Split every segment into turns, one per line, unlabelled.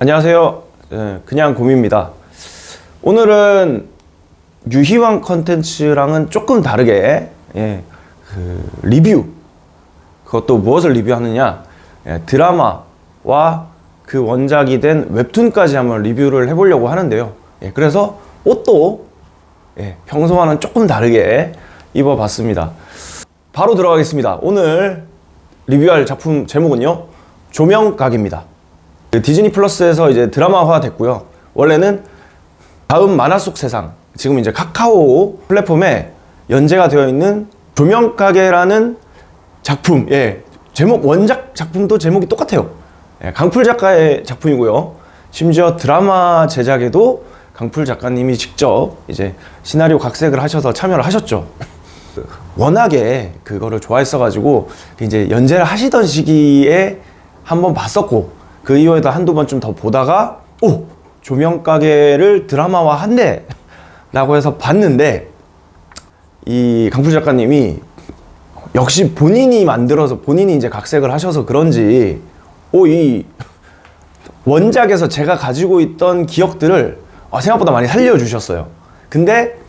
안녕하세요. 그냥 곰입니다. 오늘은 유희왕 컨텐츠랑은 조금 다르게 리뷰, 그것도 무엇을 리뷰하느냐, 드라마와 그 원작이 된 웹툰까지 한번 리뷰를 해보려고 하는데요. 그래서 옷도 평소와는 조금 다르게 입어봤습니다. 바로 들어가겠습니다. 오늘 리뷰할 작품 제목은요, 조명각입니다. 디즈니 플러스에서 이제 드라마화 됐고요. 원래는 다음 만화 속 세상, 지금 이제 카카오 플랫폼에 연재가 되어 있는 조명가게라는 작품, 제목, 원작 작품도 제목이 똑같아요. 강풀 작가의 작품이고요. 심지어 드라마 제작에도 강풀 작가님이 직접 이제 시나리오 각색을 하셔서 참여를 하셨죠. 워낙에 그거를 좋아했어가지고 이제 연재를 하시던 시기에 한번 봤었고, 그 이후에도 한두 번 좀 더 보다가 조명가게를 드라마화 한대 라고 해서 봤는데, 이 강풀 작가님이 역시 본인이 만들어서 본인이 이제 각색을 하셔서 그런지 이 원작에서 제가 가지고 있던 기억들을 생각보다 많이 살려주셨어요. 근데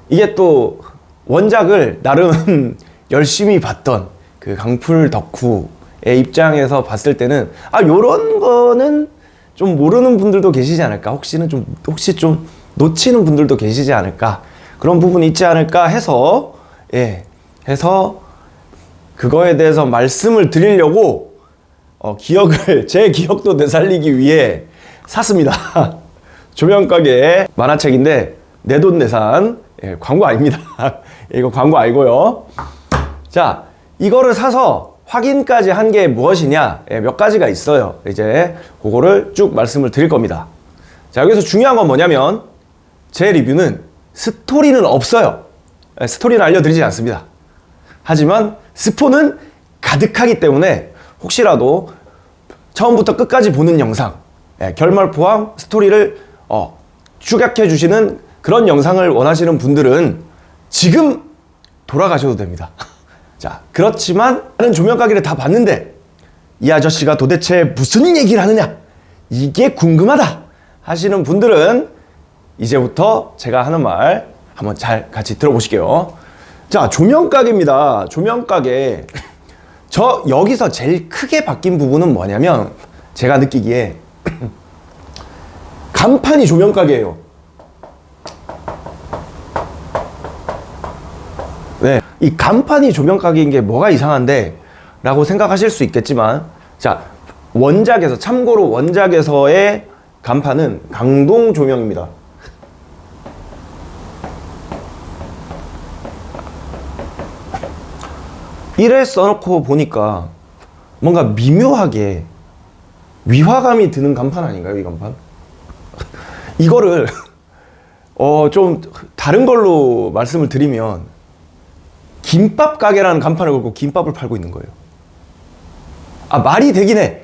이게 또 원작을 나름 열심히 봤던 그 강풀 덕후의 입장에서 봤을 때는 요런 거는 좀 모르는 분들도 계시지 않을까, 혹시 좀 놓치는 분들도 계시지 않을까, 그런 부분이 있지 않을까 해서 그거에 대해서 말씀을 드리려고 제 기억도 되살리기 위해 샀습니다. 조명가게 만화책인데 내돈내산, 광고 아닙니다. 이거 광고 아니고요. 자, 이거를 사서 확인까지 한 게 무엇이냐, 몇 가지가 있어요. 이제 그거를 쭉 말씀을 드릴 겁니다. 자, 여기서 중요한 건 뭐냐면 제 리뷰는 스토리는 없어요. 스토리는 알려드리지 않습니다. 하지만 스포는 가득하기 때문에 혹시라도 처음부터 끝까지 보는 영상, 결말 포함 스토리를 축약해 주시는 그런 영상을 원하시는 분들은 지금 돌아가셔도 됩니다. 자, 그렇지만 나는 조명가게를 다 봤는데 이 아저씨가 도대체 무슨 얘기를 하느냐, 이게 궁금하다 하시는 분들은 이제부터 제가 하는 말 한번 잘 같이 들어보실게요. 자, 조명가게입니다. 조명가게. 여기서 제일 크게 바뀐 부분은 뭐냐면, 제가 느끼기에 간판이 조명가게예요. 이 간판이 조명가게인 게 뭐가 이상한데 라고 생각하실 수 있겠지만, 자, 참고로 원작에서의 간판은 강동 조명입니다. 이래 써놓고 보니까 뭔가 미묘하게 위화감이 드는 간판 아닌가요, 이 간판? 이거를 좀 다른 걸로 말씀을 드리면, 김밥 가게라는 간판을 걸고 김밥을 팔고 있는 거예요. 말이 되긴 해.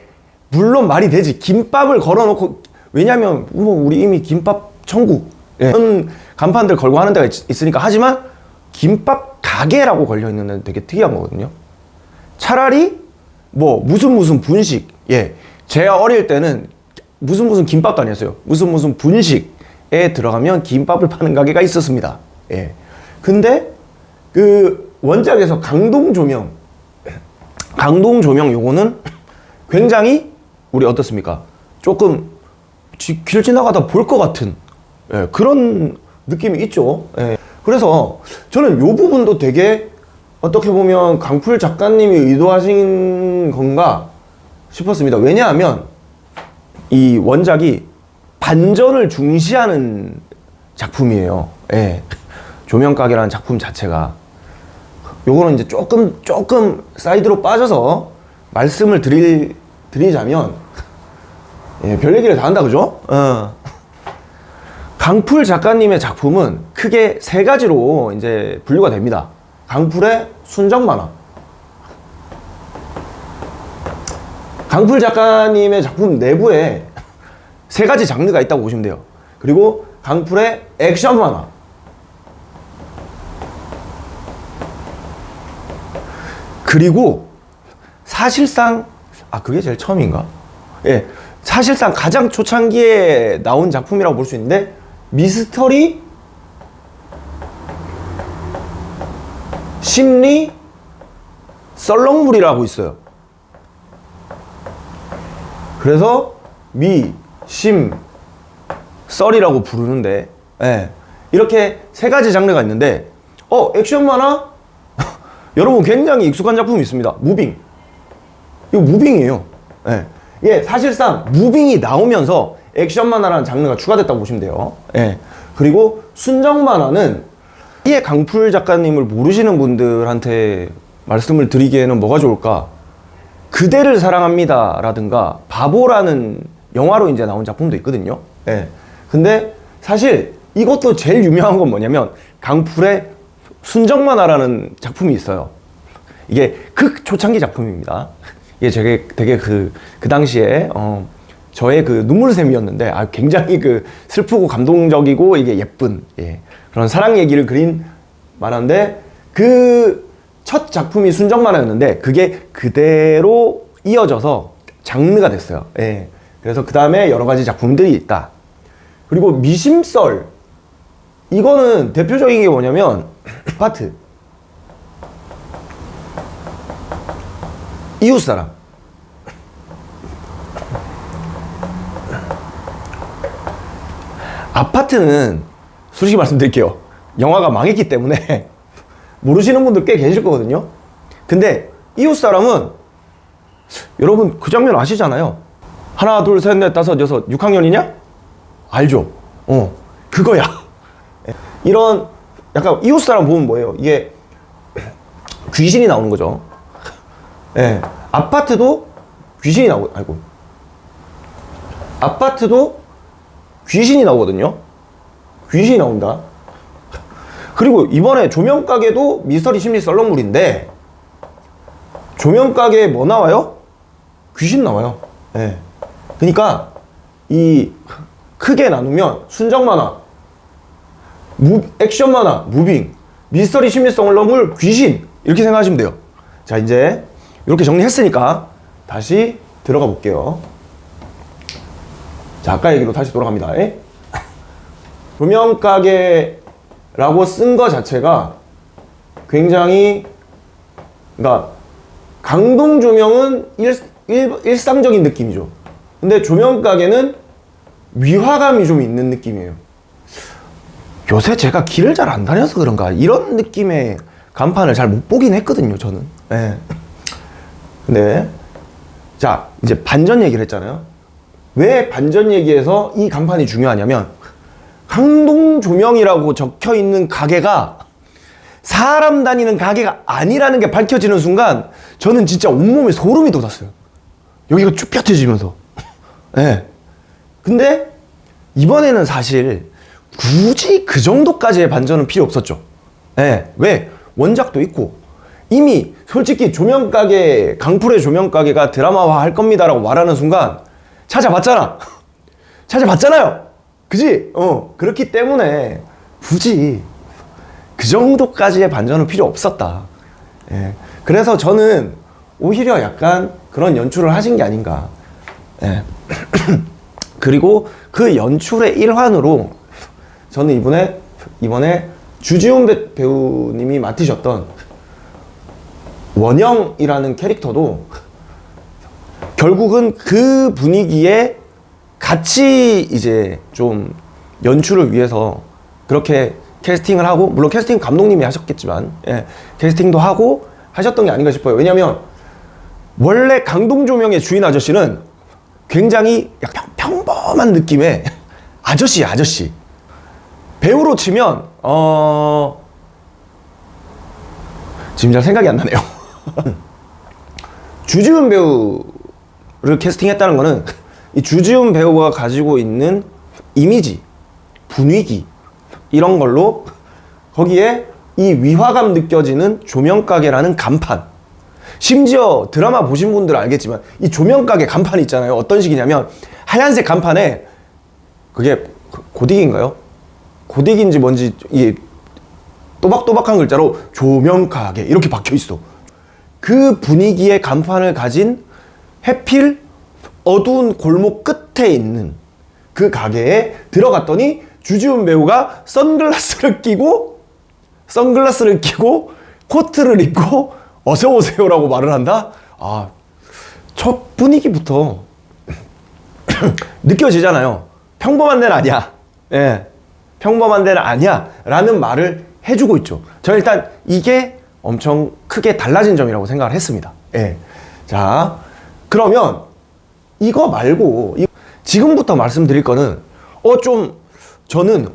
물론 말이 되지. 김밥을 걸어놓고, 왜냐면 우리 이미 김밥 천국 이런 간판들 걸고 하는 데가 있으니까. 하지만 김밥 가게라고 걸려있는 데는 되게 특이한 거거든요. 차라리 무슨 분식, 제가 어릴 때는 무슨 김밥도 아니었어요. 무슨 분식에 들어가면 김밥을 파는 가게가 있었습니다. 근데 그 원작에서 강동 조명 요거는 굉장히 우리 어떻습니까? 조금 길 지나가다 볼 것 같은 그런 느낌이 있죠. 그래서 저는 요 부분도 되게 어떻게 보면 강풀 작가님이 의도하신 건가 싶었습니다. 왜냐하면 이 원작이 반전을 중시하는 작품이에요. 조명가게라는 작품 자체가. 요거는 이제 조금 사이드로 빠져서 말씀을 드리자면, 별 얘기를 다 한다, 그죠? 강풀 작가님의 작품은 크게 세 가지로 이제 분류가 됩니다. 강풀의 순정 만화, 강풀 작가님의 작품 내부에 세 가지 장르가 있다고 보시면 돼요. 그리고 강풀의 액션 만화, 그리고 사실상 그게 제일 처음인가? 사실상 가장 초창기에 나온 작품이라고 볼 수 있는데, 미스터리 심리 썰렁물이라고 있어요. 그래서 미, 심, 썰이라고 부르는데, 예, 이렇게 세 가지 장르가 있는데, 액션 만화? 여러분 굉장히 익숙한 작품이 있습니다. 무빙. 이거 무빙이에요. 예. 예, 사실상 무빙이 나오면서 액션 만화라는 장르가 추가됐다고 보시면 돼요. 예. 그리고 순정 만화는 이해 강풀 작가님을 모르시는 분들한테 말씀을 드리기에는 뭐가 좋을까? 그대를 사랑합니다 라든가 바보라는 영화로 이제 나온 작품도 있거든요. 예. 근데 사실 이것도 제일 유명한 건 뭐냐면 강풀의 순정 만화라는 작품이 있어요. 이게 극 초창기 작품입니다. 이게 되게 그 당시에 저의 그 눈물샘이었는데, 굉장히 그 슬프고 감동적이고 이게 예쁜, 예, 그런 사랑 얘기를 그린 만화인데, 그 첫 작품이 순정 만화였는데 그게 그대로 이어져서 장르가 됐어요. 예. 그래서 그 다음에 여러 가지 작품들이 있다. 그리고 미심썰, 이거는 대표적인 게 뭐냐면 아파트, 이웃사람. 아파트는 솔직히 말씀드릴게요, 영화가 망했기 때문에 모르시는 분들 꽤 계실 거거든요. 근데 이웃사람은 여러분 그 장면 아시잖아요. 하나 둘 셋 넷 다섯 여섯 6학년이냐? 알죠? 그거야. 이런 약간 이웃사람 보면 뭐예요? 이게 귀신이 나오는 거죠. 예. 아파트도 귀신이 아파트도 귀신이 나오거든요. 귀신이 나온다. 그리고 이번에 조명가게도 미스터리 심리 썰렁물인데, 조명가게에 뭐 나와요? 귀신 나와요. 예. 그러니까 이 크게 나누면 순정 만화, 액션 만화, 무빙, 미스터리 심리 썰렁물, 귀신, 이렇게 생각하시면 돼요. 자, 이제 이렇게 정리했으니까 다시 들어가 볼게요. 자, 아까 얘기로 다시 돌아갑니다. 조명가게라고 쓴 거 자체가 굉장히, 그러니까 강동 조명은 일상적인 느낌이죠. 근데 조명가게는 위화감이 좀 있는 느낌이에요. 요새 제가 길을 잘 안 다녀서 그런가 이런 느낌의 간판을 잘 못 보긴 했거든요, 저는. 네. 근데 자, 이제 반전 얘기를 했잖아요. 왜 반전 얘기에서 이 간판이 중요하냐면, 강동 조명이라고 적혀 있는 가게가 사람 다니는 가게가 아니라는 게 밝혀지는 순간 저는 진짜 온몸에 소름이 돋았어요. 여기가 쭈뼛해지면서. 네. 근데 이번에는 사실 굳이 그 정도까지의 반전은 필요 없었죠. 네. 왜? 원작도 있고 이미 솔직히 조명가게, 강풀의 조명가게가 드라마화 할 겁니다라고 말하는 순간 찾아봤잖아요. 그지? 그렇기 때문에 굳이 그 정도까지의 반전은 필요 없었다. 예. 그래서 저는 오히려 약간 그런 연출을 하신 게 아닌가. 예. 그리고 그 연출의 일환으로 저는 이번에 주지훈 배우님이 맡으셨던 원영이라는 캐릭터도 결국은 그 분위기에 같이 이제 좀 연출을 위해서 그렇게 캐스팅을 하고, 물론 캐스팅 감독님이 하셨겠지만, 예, 캐스팅도 하고 하셨던 게 아닌가 싶어요. 왜냐면 원래 강동조명의 주인 아저씨는 굉장히 약간 평범한 느낌의 아저씨. 배우로 치면 지금 잘 생각이 안 나네요. 주지훈 배우를 캐스팅했다는 거는 이 주지훈 배우가 가지고 있는 이미지, 분위기, 이런 걸로 거기에 이 위화감 느껴지는 조명가게라는 간판, 심지어 드라마 보신 분들은 알겠지만 이 조명가게 간판이 있잖아요. 어떤 식이냐면 하얀색 간판에 그게 고딕인가요? 고딕인지 뭔지 이 또박또박한 글자로 조명가게 이렇게 박혀 있어. 그 분위기의 간판을 가진, 해필 어두운 골목 끝 끝에 있는 그 가게에 들어갔더니 주지훈 배우가 선글라스를 끼고 코트를 입고 어서 오세요라고 말을 한다? 아, 첫 분위기부터 느껴지잖아요. 평범한 데는 아니야. 예. 평범한 데는 아니야. 라는 말을 해주고 있죠. 저는 일단 이게 엄청 크게 달라진 점이라고 생각을 했습니다. 예. 자, 그러면 이거 말고 지금부터 말씀드릴 거는 좀 저는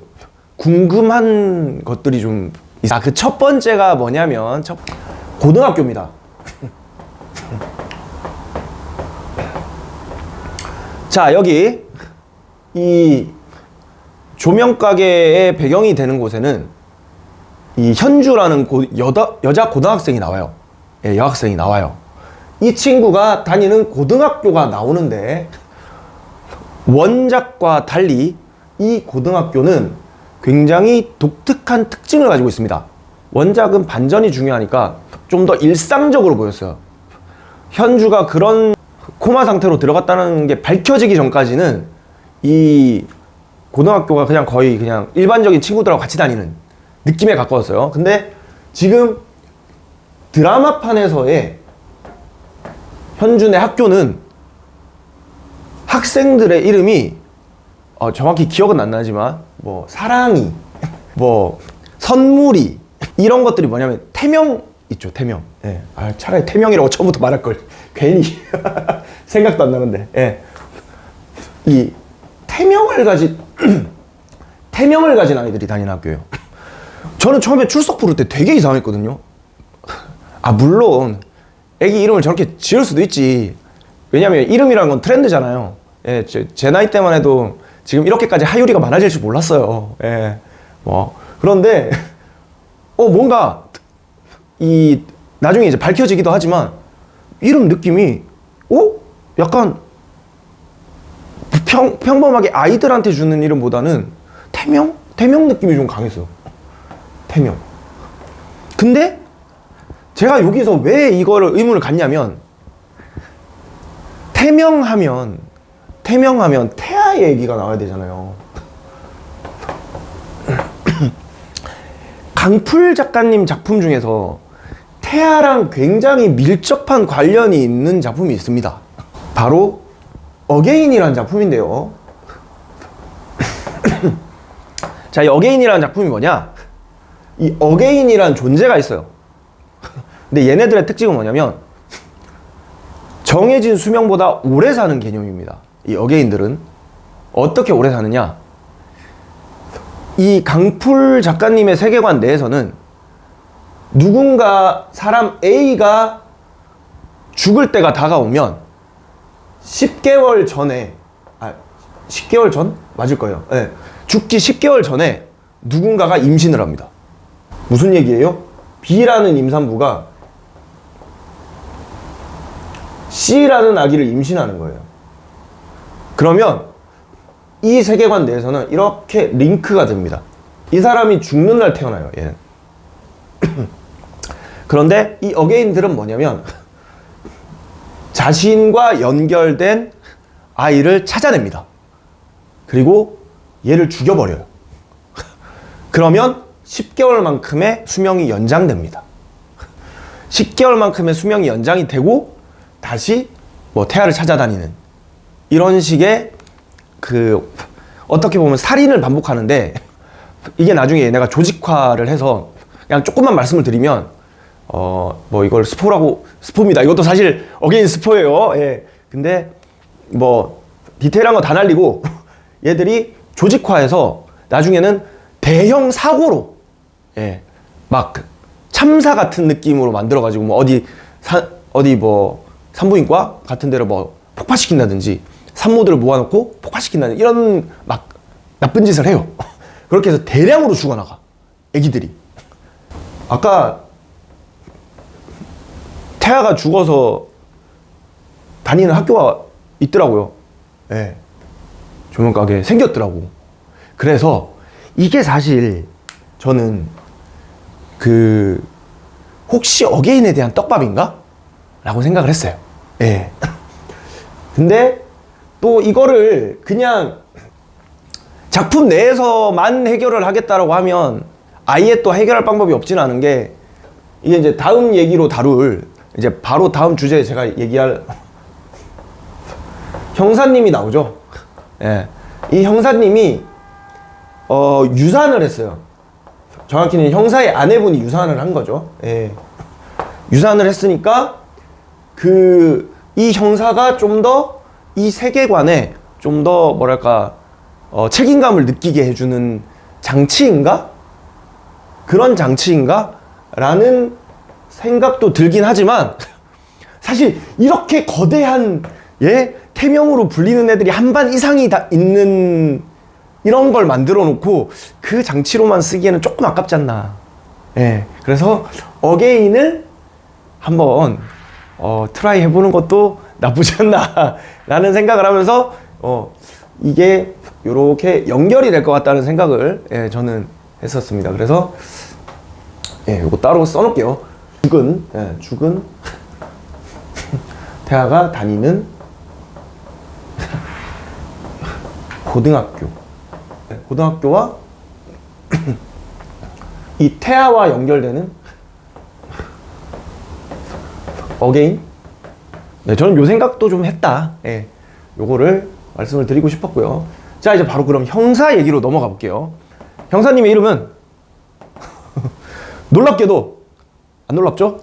궁금한 것들이 좀 그 첫 번째가 뭐냐면 고등학교입니다. 자, 여기 이 조명가게의 배경이 되는 곳에는 이 현주라는 여자 고등학생이 나와요. 예, 여학생이 나와요. 이 친구가 다니는 고등학교가 나오는데 원작과 달리 이 고등학교는 굉장히 독특한 특징을 가지고 있습니다. 원작은 반전이 중요하니까 좀 더 일상적으로 보였어요. 현주가 그런 코마 상태로 들어갔다는 게 밝혀지기 전까지는 이 고등학교가 그냥 거의 그냥 일반적인 친구들하고 같이 다니는 느낌에 가까웠어요. 근데 지금 드라마판에서의 현준의 학교는 학생들의 이름이 정확히 기억은 안 나지만 뭐 사랑이, 뭐 선물이 이런 것들이 뭐냐면 태명 있죠, 태명. 예. 차라리 태명이라고 처음부터 말할 걸. 괜히 생각도 안 나는데. 예. 이 태명을 가진 아이들이 다니는 학교예요. 저는 처음에 출석 부를 때 되게 이상했거든요. 물론 애기 이름을 저렇게 지을 수도 있지. 왜냐면 이름이라는 건 트렌드잖아요. 예, 제 나이 때만 해도 지금 이렇게까지 하유리가 많아질 줄 몰랐어요. 예. 그런데 뭔가 나중에 이제 밝혀지기도 하지만 이름 느낌이 약간 평범하게 아이들한테 주는 이름보다는 태명 느낌이 좀 강했어요. 태명. 근데 제가 여기서 왜 이거를 의문을 갖냐면 태명하면 태아의 얘기가 나와야 되잖아요. 강풀 작가님 작품 중에서 태아랑 굉장히 밀접한 관련이 있는 작품이 있습니다. 바로 어게인이라는 작품인데요. 자, 이 어게인이라는 작품이 뭐냐? 이 어게인이라는 존재가 있어요. 근데 얘네들의 특징은 뭐냐면 정해진 수명보다 오래 사는 개념입니다. 이 어게인들은 어떻게 오래 사느냐? 이 강풀 작가님의 세계관 내에서는 누군가 사람 A가 죽을 때가 다가오면 10개월 전에 10개월 전? 맞을 거예요. 네. 죽기 10개월 전에 누군가가 임신을 합니다. 무슨 얘기예요? B라는 임산부가 C라는 아기를 임신하는 거예요. 그러면 이 세계관 내에서는 이렇게 링크가 됩니다. 이 사람이 죽는 날 태어나요. 얘는. 그런데 이 어게인들은 뭐냐면 자신과 연결된 아이를 찾아냅니다. 그리고 얘를 죽여버려요. 그러면 10개월만큼의 수명이 연장됩니다. 10개월만큼의 수명이 연장이 되고 다시 뭐 태아를 찾아다니는 이런 식의 어떻게 보면 살인을 반복하는데 이게 나중에 얘네가 조직화를 해서 그냥 조금만 말씀을 드리면 뭐 이걸 스포입니다. 이것도 사실 어게인 스포예요. 예. 근데 뭐 디테일한 거 다 날리고 얘들이 조직화해서 나중에는 대형 사고로 막 참사 같은 느낌으로 만들어가지고 뭐 어디 뭐 산부인과 같은 데로 뭐 폭파시킨다든지 산모들을 모아놓고 폭파시킨다든지 이런 막 나쁜 짓을 해요. 그렇게 해서 대량으로 죽어나가 애기들이. 아까 태아가 죽어서 다니는 학교가 있더라고요. 예. 조명가게 생겼더라고. 그래서 이게 사실 저는 혹시 어게인에 대한 떡밥인가? 라고 생각을 했어요. 예. 근데 또 이거를 그냥 작품 내에서만 해결을 하겠다라고 하면 아예 또 해결할 방법이 없진 않은 게, 이게 이제 다음 얘기로 다룰, 이제 바로 다음 주제에 제가 얘기할 형사님이 나오죠. 예. 이 형사님이 유산을 했어요. 정확히는 형사의 아내분이 유산을 한 거죠. 예. 유산을 했으니까 이 형사가 좀 더 이 세계관에 좀 더 뭐랄까 책임감을 느끼게 해주는 장치인가? 그런 장치인가? 라는 생각도 들긴 하지만, 사실 이렇게 거대한 태명으로 불리는 애들이 한 반 이상이 다 있는 이런 걸 만들어 놓고 그 장치로만 쓰기에는 조금 아깝지 않나. 예. 그래서 어게인을 한번 트라이 해보는 것도 나쁘지 않나 라는 생각을 하면서 이게 요렇게 연결이 될 것 같다는 생각을 저는 했었습니다. 그래서 요거 따로 써놓을게요. 죽은 태아가 다니는 고등학교와 이 태아와 연결되는 어게인. 네, 저는 요 생각도 좀 했다. 요거를 말씀을 드리고 싶었고요. 자, 이제 바로 그럼 형사 얘기로 넘어가 볼게요. 형사님의 이름은 놀랍게도 안 놀랍죠?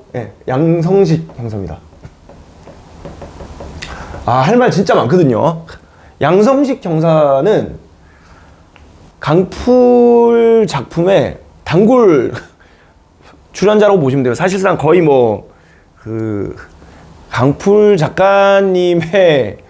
양성식 형사입니다. 할 말 진짜 많거든요. 양성식 형사는 강풀 작품의 단골 출연자라고 보시면 돼요. 사실상 거의 강풀 작가님의